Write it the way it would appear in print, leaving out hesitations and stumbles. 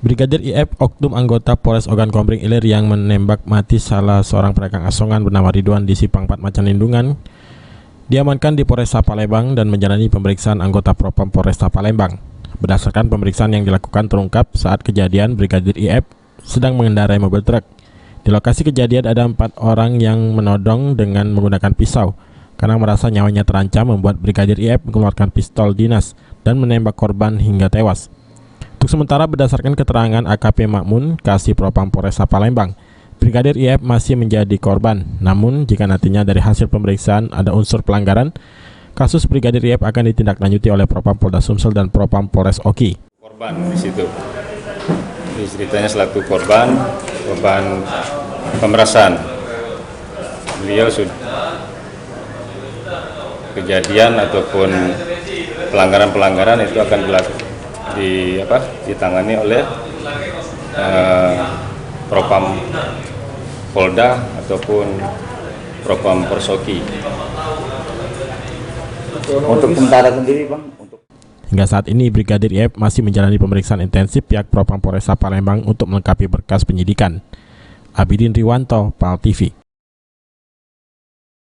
Brigadir IF, oknum anggota Polres Ogan Komering Ilir yang menembak mati salah seorang pedagang asongan bernama Ridwan di Simpang 4 Macan Lindungan, diamankan di Polresta Palembang dan menjalani pemeriksaan anggota Propam Polresta Palembang. Berdasarkan pemeriksaan yang dilakukan terungkap saat kejadian Brigadir IF sedang mengendarai mobil truk. Di lokasi kejadian ada 4 orang yang menodong dengan menggunakan pisau. Karena merasa nyawanya terancam, membuat Brigadir IF mengeluarkan pistol dinas dan menembak korban hingga tewas. Untuk sementara, berdasarkan keterangan AKP Makmun, Kasih Propam Polresta Palembang, Brigadir IF masih menjadi korban. Namun, jika nantinya dari hasil pemeriksaan ada unsur pelanggaran, kasus Brigadir IF akan ditindaklanjuti oleh Propam Polda Sumsel dan Propam Polres Oki. Korban di situ. Ini ceritanya selaku korban pemerasan. Beliau sudah kejadian ataupun pelanggaran-pelanggaran itu akan ditangani oleh Propam Polda ataupun Propam Porsoki. Untuk sementara sendiri, Bang, hingga saat ini Brigadir IF masih menjalani pemeriksaan intensif pihak Propam Polresta Palembang untuk melengkapi berkas penyidikan. Abidin Riwanto, PAL TV.